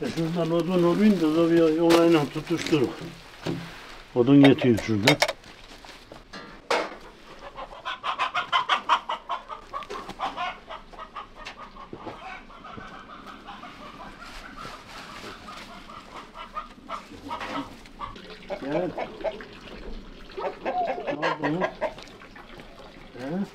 Şuradan odun olayım da olayla tutuşturuk. Odun yetiyor şurada. Gel. Ne oldu? He?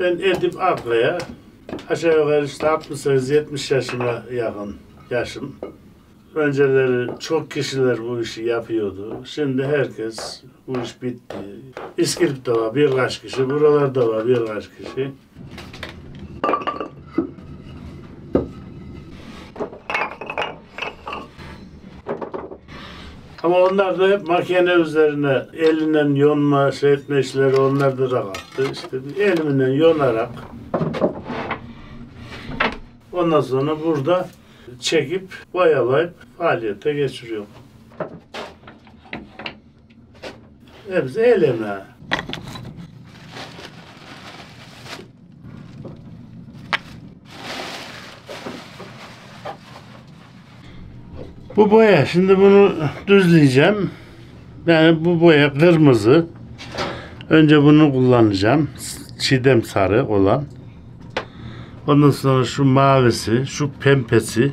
Ben Edip Aklay'a aşağı yukarı işte 68-70 yaşıma yakın yaşım. Önceleri çok kişiler bu işi yapıyordu. Şimdi herkes bu iş bitti. İskilip'te var birkaç kişi, buralarda var birkaç kişi. Ama onlar da hep makine üzerine elinden yonma, etme işleri onlarda da kalktı. İşte elimden yonarak ondan sonra burada çekip boyalayıp faaliyete geçiriyorum. Hepsi el emeği. Bu boya, şimdi bunu düzleyeceğim. Yani bu boya kırmızı. Önce bunu kullanacağım. Çiğdem sarı olan. Ondan sonra şu mavisi, şu pembesi.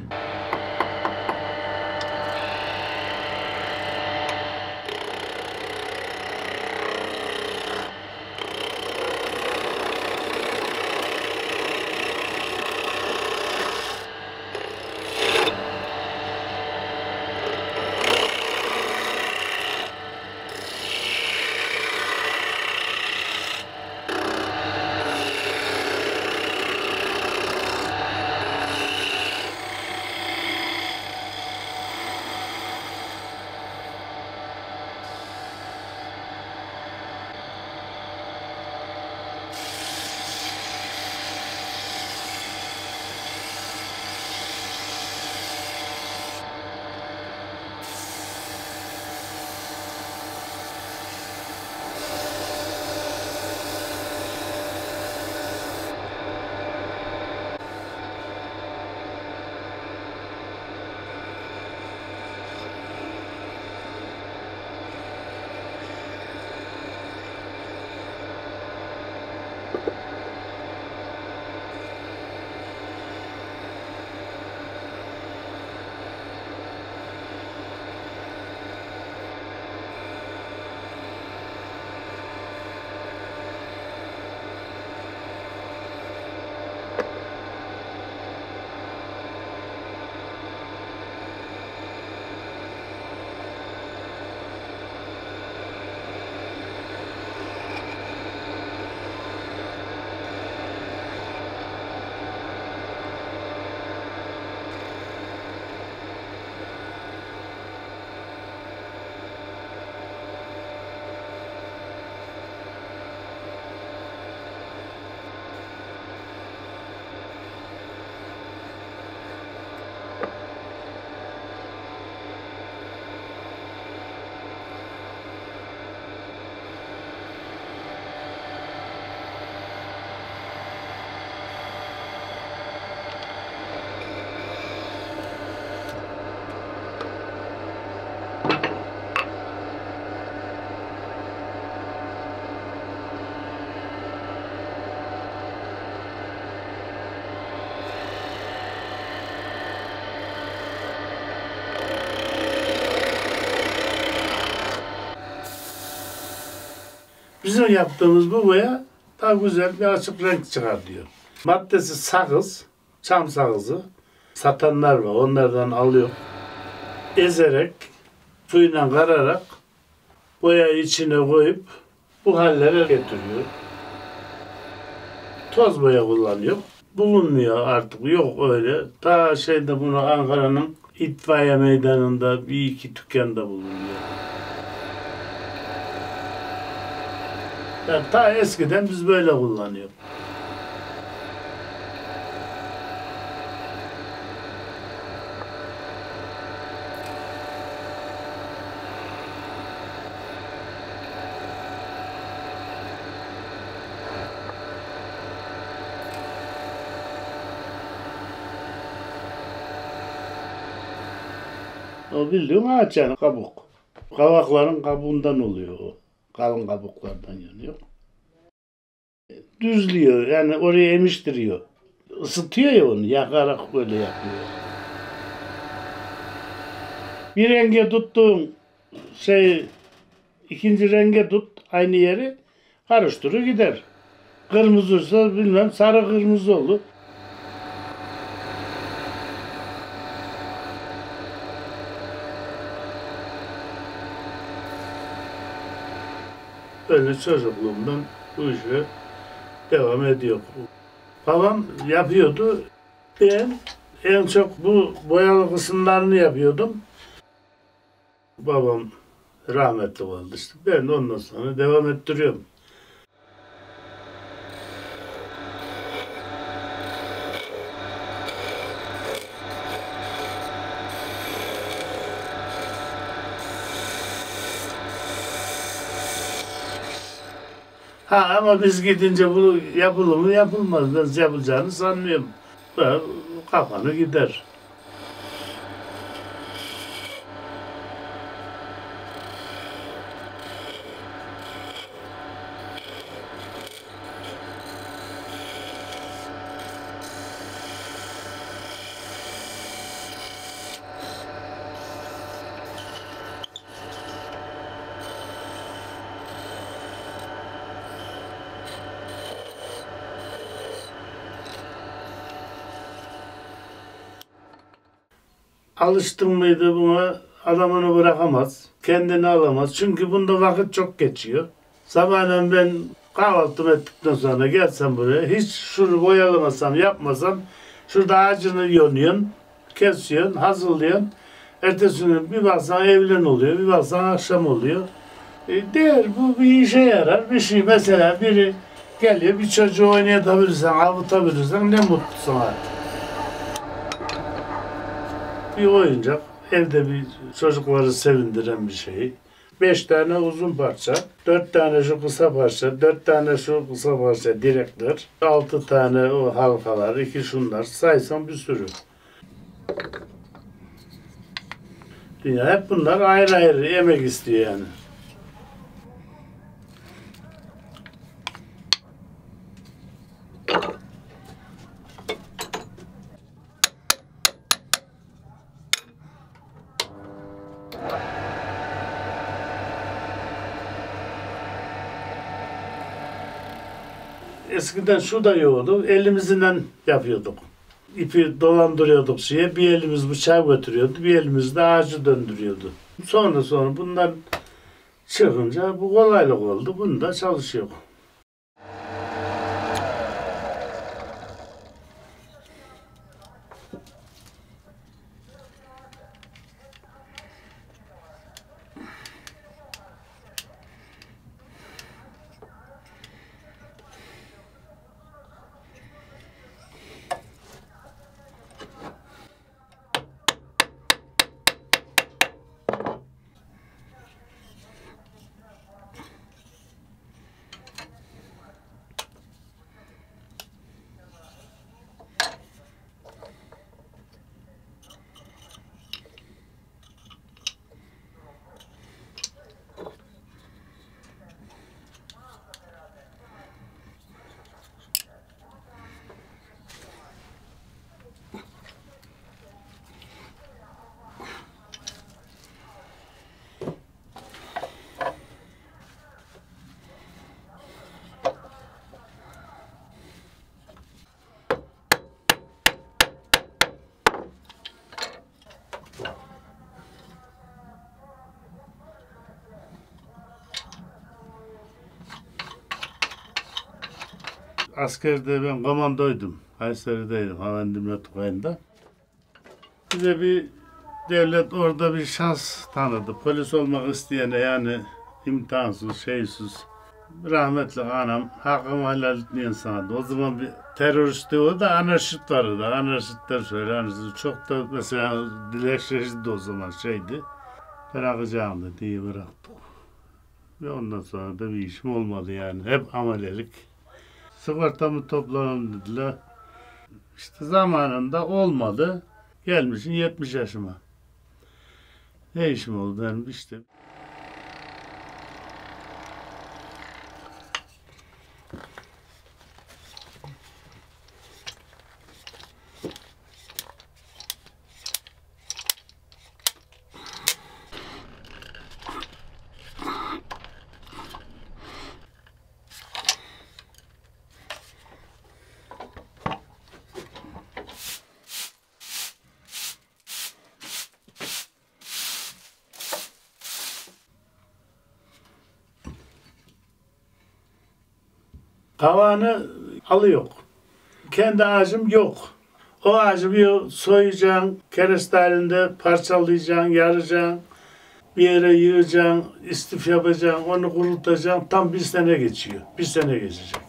Bizim yaptığımız bu boya daha güzel bir açık renk çıkartıyor. Maddesi sakız, çam sakızı. Satanlar var, onlardan alıyor. Ezerek, suyla kararak boyayı içine koyup bu hallere getiriyor. Toz boya kullanıyor. Bulunmuyor artık, yok öyle. Ta bunu Ankara'nın İtfaiye Meydanı'nda bir iki dükkanda bulunuyor. Yani ta eskiden biz böyle kullanıyoruz. O bildiğin ağaç yani kabuk. Kavakların kabuğundan oluyor o. Kalın kabuklardan yanıyor. Düzlüyor yani oraya emiştiriyor. Isıtıyor ya onu yakarak böyle yapıyor. Bir renge tuttuğun ikinci renge tut aynı yeri karıştırır gider. Kırmızıysa bilmem sarı kırmızı olur. Böyle çocukluğumdan bu işe devam ediyor. Babam yapıyordu. Ben en çok bu boyalı kısımlarını yapıyordum. Babam rahmetli oldu işte. Ben de ondan sonra devam ettiriyorum. Ama biz gidince bu yapılır mı yapılmaz. Ben yapılacağını sanmıyorum. Kafanı gider. Alıştın mıydı buna adamını bırakamaz. Kendini alamaz. Çünkü bunda vakit çok geçiyor. Sabahleyin ben kahvaltımı ettikten sonra gelsem buraya hiç şunu boyalamasam yapmasam şurada ağacını yonuyorsun, kesiyorsun, hazırlıyorsun. Ertesi gün bir baksan evlen oluyor, bir baksan akşam oluyor. Değer bu bir işe yarar. Bir şey mesela biri geliyor bir çocuğu oynayabilirsen, avutabilirsen ne mutlu sana. Bir oyuncak, evde bir çocukları sevindiren bir şey. 5 tane uzun parça, 4 tane şu kısa parça, 4 tane şu kısa parça direkler, 6 tane o halkalar, 2 şunlar, saysam bir sürü. Dünya hep bunlar ayrı ayrı emek istiyor yani. Eskiden şu da yoktu, elimizden yapıyorduk. İpi dolandırıyorduk suya, bir elimiz bıçağı götürüyordu, bir elimiz de ağacı döndürüyordu. Sonra bundan çıkınca bu kolaylık oldu, bunda çalışıyor. askerde ben komandoydum. Kayseri'deydim Havan Dimle Tugayı'nda. Bize bir devlet orada bir şans tanıdı. Polis olmak isteyene yani imtihansız, şeysiz. Rahmetli anam hakkımı helal etmeyen sanatı. O zaman bir terörist o da anarşist vardı. Anarşistler söyle. Anarşist çok da mesela dilekçeci de o zaman şeydi. Bırakacağım da diye bıraktık. Ve ondan sonra da bir işim olmadı yani. Hep amelelik. Sigortamı toplanalım dediler. İşte zamanında olmadı. Gelmişim 70 yaşıma. Ne işim oldu benim işte. Tavanı alıyor. Kendi ağacım yok. O ağacı bir soyacaksın, kereste halinde parçalayacaksın, yaracaksın, bir yere yığacaksın, istif yapacaksın, onu kurutacaksın. Tam 1 sene geçiyor. 1 sene geçecek.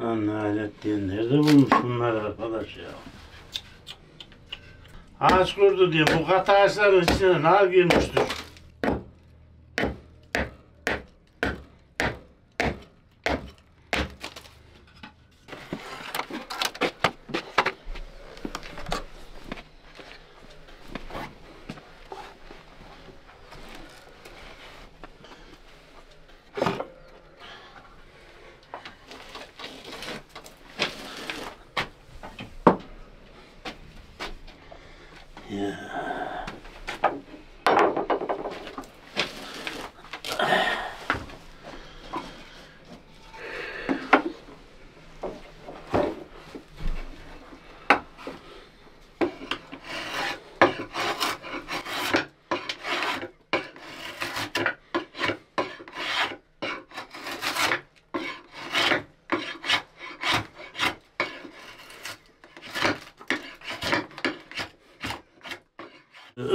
Anlalettin nerede bulmuş bunlar arkadaş ya? Ağaç kurdu diye bu katı ağaçların içine nar girmiştir. Ya.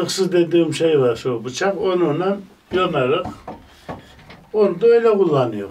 Iksız dediğim şey var şu bıçak onunla yonarak onu da öyle kullanıyor.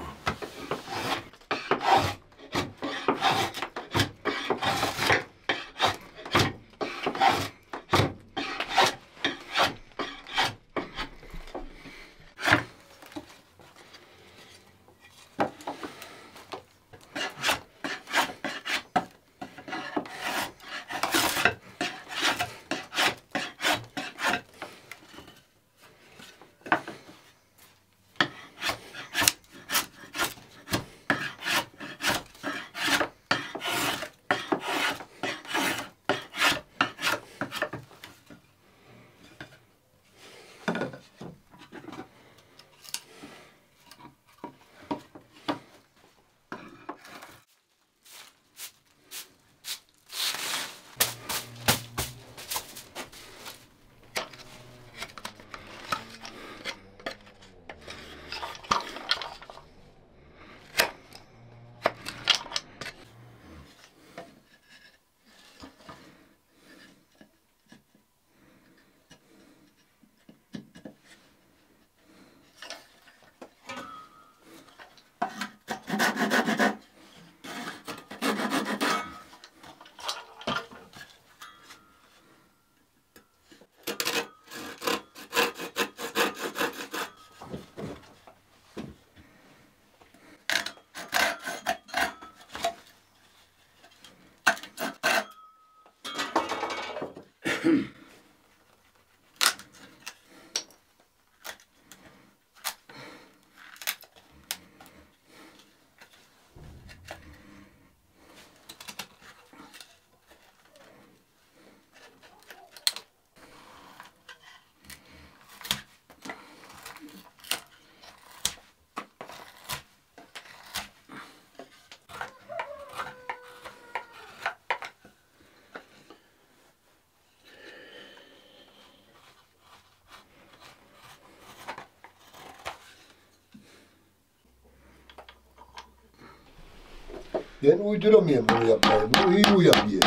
Ben uyduramıyorum bunu yapmayı. Bu iyi yapıyor.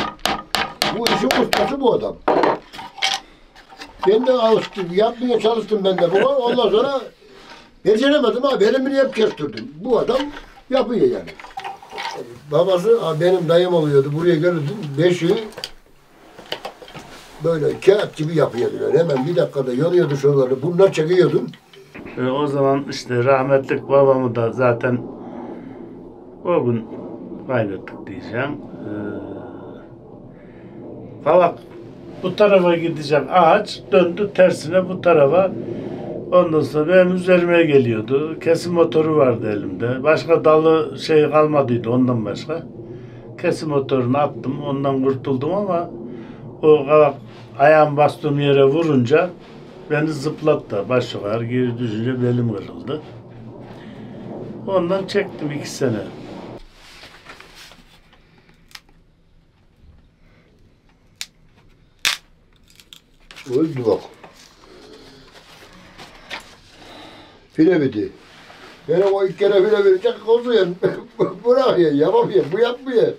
Bu işin ustası bu adam. Ben de alıştım, yapmaya çalıştım ben de bunu. Ondan sonra beceremedim ama verimini hep kestirdim. Bu adam yapıyor yani. Babası benim dayım oluyordu. Buraya gelirdim. Beşi böyle kağıt gibi yapıyordu. Yani. Hemen bir dakikada yoruyordu şuraları. Bunlar çekiyordum. O zaman işte rahmetlik babamı da zaten o gün kaybettik diyeceğim. Kavak bu tarafa gidecek ağaç döndü tersine bu tarafa. Ondan sonra benim üzerime geliyordu. Kesim motoru vardı elimde. Başka dalı şey kalmadıydı ondan başka. Kesim motorunu attım. Ondan kurtuldum ama o kavak ayağım bastığım yere vurunca beni zıplattı. Baş yukarı geri düşünce belim kırıldı. Ondan çektim 2 sene. Öldü bak. File biti. Yani o ilk kere file verecek kozuyor. Bırakıyor, yapamıyor. Bu yapmıyor.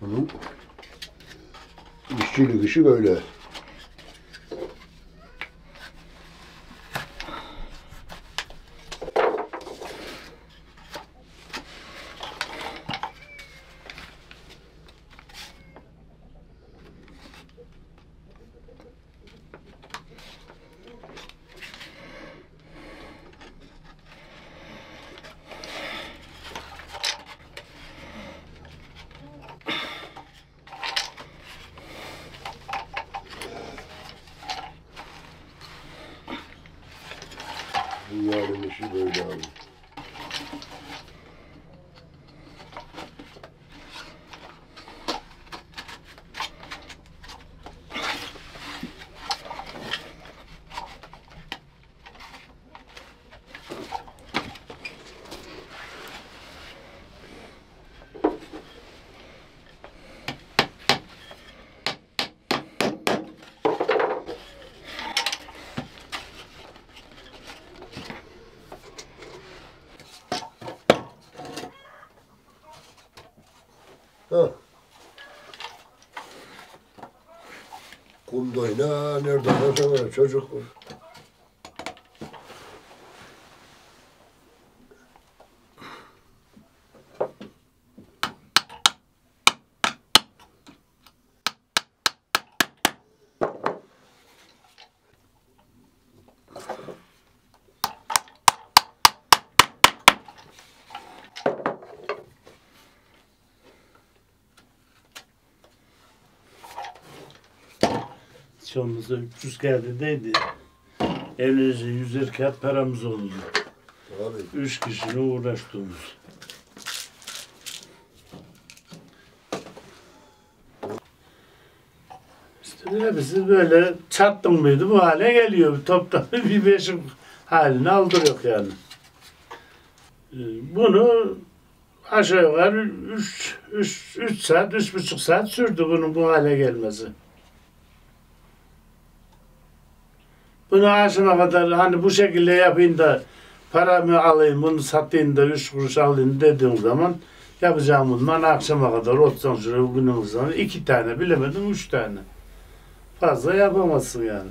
Bunun işçilik işi böyle. Dünyanın işi böyle abi. Ha. Kumda oyna, nerede oynasa çocuk. Sonumuzda 300 kağıdıydı. Evlerce 100'er kağıt paramız oldu. Abi. 3 kişinin uğraştığımız. İşte hepsi böyle çattım mıydı bu hale geliyor. Toptan bir beşik halini aldırıyor yani. Bunu aşağı yukarı 3 saat, 3,5 saat sürdü bunun bu hale gelmesi. Bunu akşama kadar hani bu şekilde yapayım da paramı alayım, bunu satayım da 3 kuruş alayım dediğim zaman yapacağım bundan akşama kadar 30 lira günün zaman 2 tane bilemedim 3 tane. Fazla yapamazsın yani.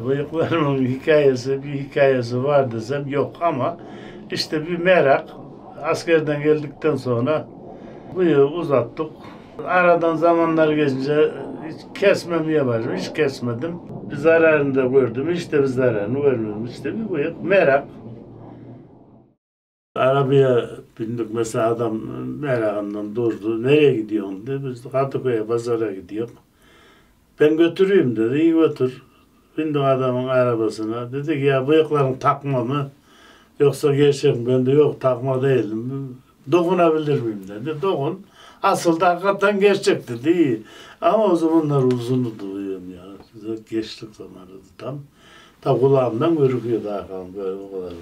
Bıyıklarımın bir hikayesi var desem yok ama işte bir merak. Askerden geldikten sonra bıyığı uzattık. Aradan zamanlar geçince hiç kesmemeye başladım. Hiç kesmedim. Bir zararını da gördüm. Hiç de bir zararını görmedim. İşte bir bıyık merak. Arabaya bindik mesela adam merakından durdu. Nereye gidiyorsun dedi. Biz de Kadıköy'e pazara gidiyor. Ben götüreyim dedi. İyi götür. Bindim adamın arabasına. Dedi ki ya bıyıkların takma mı? Yoksa gerçek mi? Ben de yok takma değilim. Dokunabilir miyim dedi. Dokun. Asıl da hakikaten gerçek dedi. İyi. Ama o zamanlar uzundu bıyığım ya. Geçtik zamanı tam. Ta kulağımdan görüküyordu arkamda böyle o kadar vardı.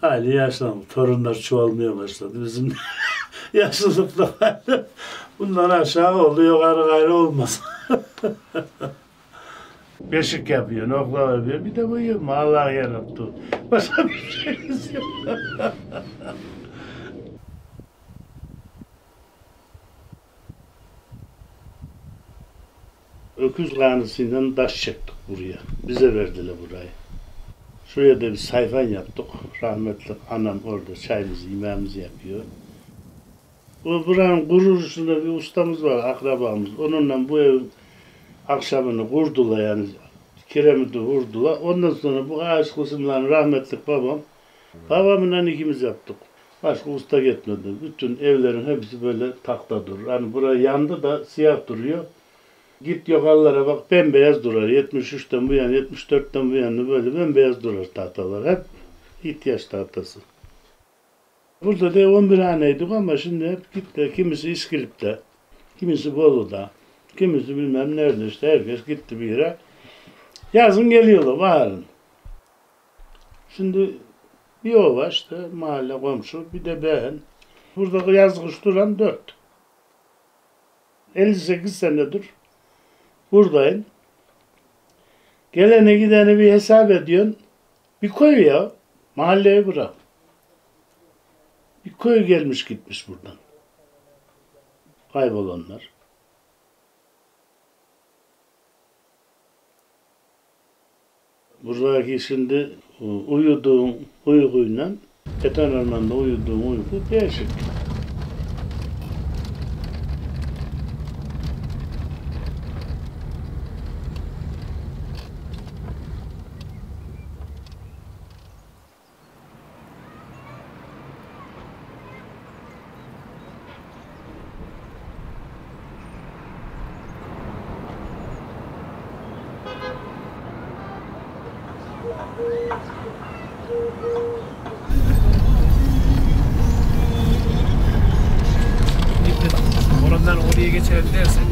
Hali yaşlandık. Torunlar çoğalmaya başladı. Bizim yaşlılıkta bundan aşağı oldu. Yukarı gayrı olmaz. Beşik yapıyor, oklava yapıyor. Bir de bıyığım Allah yarattı. Başka bir şeyimiz yok. Öküz kanısıyla taş çektik buraya. Bize verdiler burayı. Şuraya da bir sayfan yaptık. Rahmetli anam orada çayımızı, yemeğimizi yapıyor. Buranın kuruluşunda bir ustamız var, akrabamız. Onunla bu evin akşamını kurdular yani. Kiremiti vurdular. Ondan sonra bu ağaç kısımlarını rahmetli babamla ikimiz yaptık. Başka usta gitmedi. Bütün evlerin hepsi böyle takta durur. Hani buraya yandı da siyah duruyor. Git yukarılara bak bembeyaz durar. 73'ten bu yana, 74'ten bu yana böyle bembeyaz durar tahtalar. Hep ihtiyaç tahtası. Burada da 11 haneydik ama şimdi hep gitti. Kimisi İskilip'te, kimisi Bolu'da, kimisi bilmem nerede işte herkes gitti bir yere. Yazın geliyorlar, baharın. Şimdi bir ova işte mahalle komşu, bir de ben. Burada yaz kış duran 4. 58 senedir buradayım. Gelene gideni bir hesap ediyorsun. Bir köy ya, mahalleye bırak. Bir köy gelmiş gitmiş buradan. Kaybolanlar. Buradaki şimdi uyuduğun uykuyla Eten Orman'da uyuduğun uyku değişik. Oradan oraya geçelim dersen.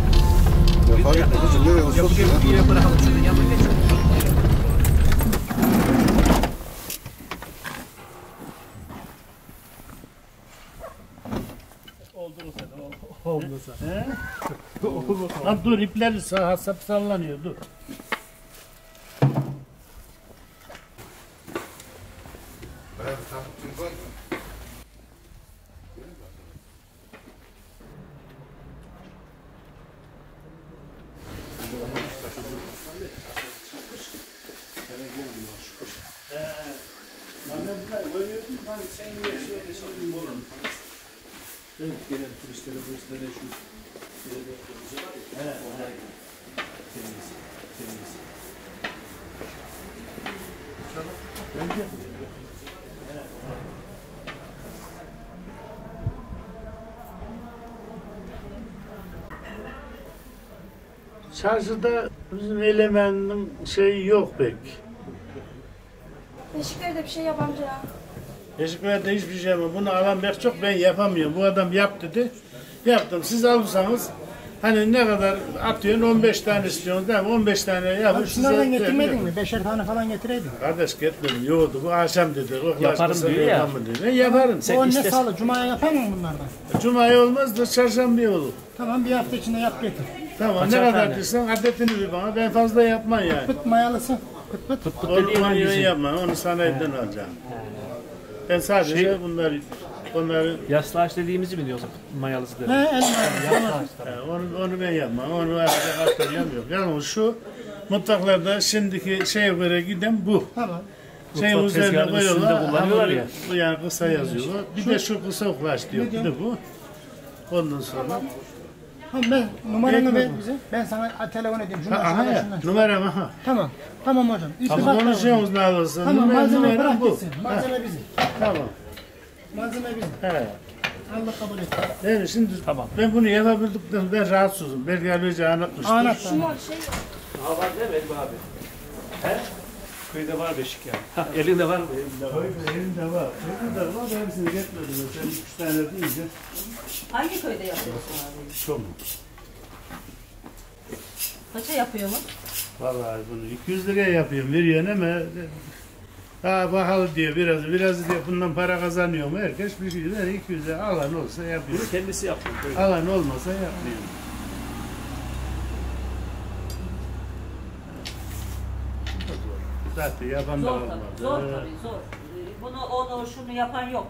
Yapacak bir yere bırakalım şunun yanına geçelim. Oldu mu sen? Olmasa. Lan dur ipleri sallanıyor dur. Gelen turistlere bu işlere şu temiz. Çarşıda bizim elemanın şeyi yok pek. Beşiktaş'ta bir şey yap amca ya. Beşiktaş'ta hiçbir şey yok. Bunu alan pek çok ben yapamıyorum. Bu adam yap dedi. Yaptım. Siz alırsanız hani ne kadar atıyorsun 15 tane istiyorsun değil mi? 15 tane yapın. Şunlardan getirmedin mi? 5'er tane falan getireydin. Kardeş gitmedim. Yoğdu. Bu akşam dedi. Yaparım diyor ya. Ne yaparım? O ne sağlı? Cuma'ya yapar mı bunlardan? Cuma'ya olmaz da çarşambaya olur. Tamam bir hafta içinde yap getir. Tamam Kaçar ne kadar tane? diyorsan adetini bir bana. Ben fazla yapmam yani. Pıt mayalısı. Pıt pıt. Pıt Onu dediğin hangisi? yapmam. Onu sanayiden alacağım. Ben sadece onları Yaslaş dediğimizi mi diyorsun? Mayalısı He der. el mayalısı. onu ben yapmam. Onu artık hatırlayamıyorum. Yalnız şu Mutfaklarda şimdiki şeye göre giden bu. Tamam. Şeyin Mutfak üzerine tezgahının üstünde koyuyorlar. kullanıyorlar hamuru ya. Bu yani kısa yazıyorlar. Bir de şu kısa uklaş diyor. Ne Bir diyor? de bu. Ondan sonra. Ha, ben numaranı Ekmek ver mi? bize. Ben sana telefon edeyim. Ha, aha ya. Numara. Numaram aha. Tamam. Tamam hocam. Tamam İttifak konuşuyoruz ne olursa. Tamam malzeme bırak bu. gitsin. Malzeme bizim. Tamam. Malzeme bizim. He. Allah kabul et. Evet şimdi Tamam. ben bunu yapabildikten ben rahatsızım. Belki önce anlatmıştım. Anlat. Ha var değil mi Elmi abi? He? Köyde var beşik yani. Ha, elinde var mı? Elinde var. Elimde var. Elimde var. Hepsini getirmedim. Sen 3 tane deyince. Hangi köyde yapıyorsun abi? Çok. Kaça yapıyor mu? Vallahi bunu 200 liraya yapıyorum. Veriyorsun ama ha bakalım diyor biraz diyor bundan para kazanıyor mu? Herkes bir şey der 200 lira alan olsa yapıyor. Bunu kendisi yapıyor köyde. Alan olmasa yapmıyor. Zaten yapan da Zor olmaz. tabii, zor tabii, zor. Bunu, onu, şunu yapan yok.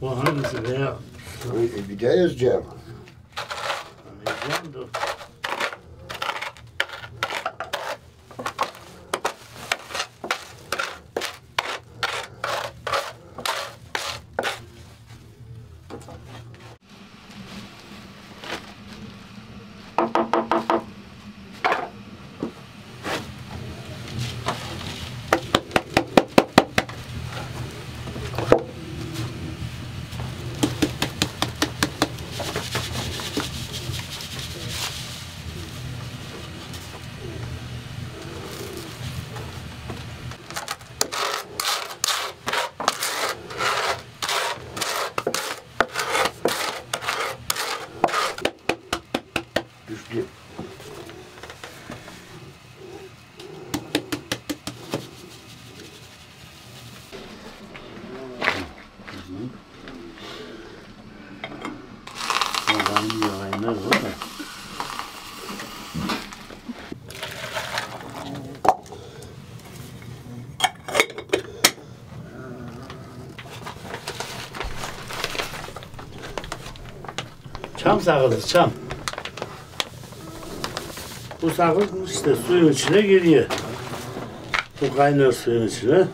Bu hangisi be ya? Bir de yazacağım. Anlayacağım da. Düştü. Oradan yiyor aynen o da. Çam sakızı, çam. Bu sakız işte suyun içine giriyor. Bu kaynar suyun içine.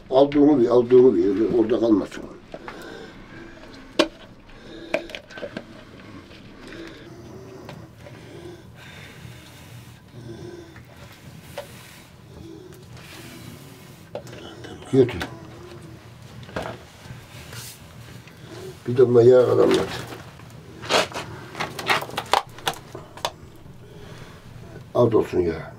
Aldığını bir, orada kalmasın. Götür. Bir de buna yağ adamlar. Az olsun ya.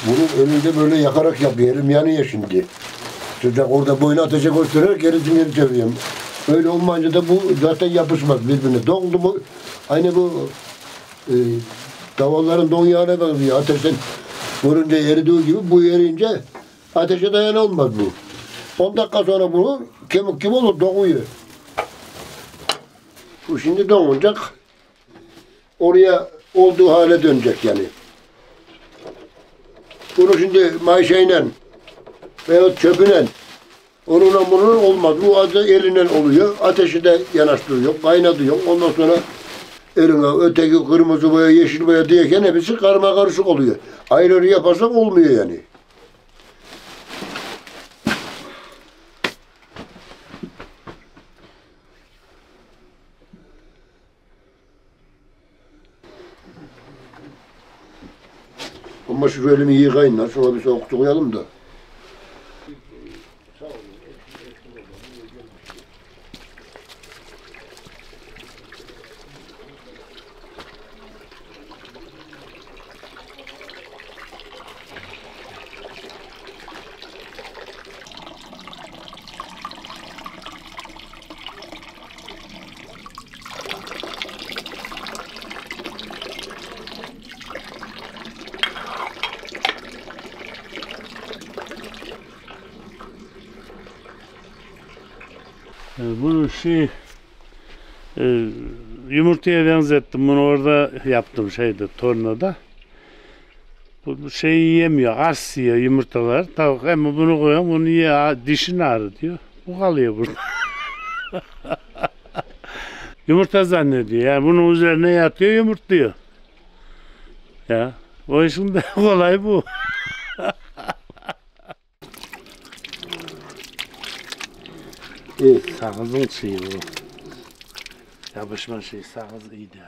Bunu elinde böyle yakarak yapıyor. Elim yanıyor şimdi. Sıcak orada boyunu ateşe göstererek gerisini çeviriyorum. Öyle olmayınca da bu zaten yapışmaz birbirine. Dondu mu aynı bu davalların don yağına benziyor. Ateşten vurunca eridiği gibi bu eriyince ateşe dayanılmaz bu. 10 dakika sonra bunu kemik gibi olur, dokuyor. Bu şimdi donacak. Oraya olduğu hale dönecek yani. Bunu şimdi mayşeyle veyahut çöpüyle onunla bununla olmaz. Bu adı elinden oluyor. Ateşi de yanaştırıyor, kaynatıyor. Ondan sonra eline öteki kırmızı boya, yeşil boya diyeken hepsi karma karışık oluyor. Ayrı yaparsak olmuyor yani. Ama şu elimi yıkayın lan. Şuna bir soğuk su koyalım da. Bunu yumurtaya benzettim. Bunu orada yaptım tornada. Bu şeyi yiyemiyor. Ars yiyor yumurtalar. Tavuk ama bunu koyuyorum. Bunu yiyor. Dişin ağrı diyor. Bu kalıyor burada. Yumurta zannediyor. Yani bunun üzerine yatıyor, yumurtluyor. Ya o işin de kolay bu. Evet. Sakızın şeyi bu. Yapışma şeyi sakız iyi değil.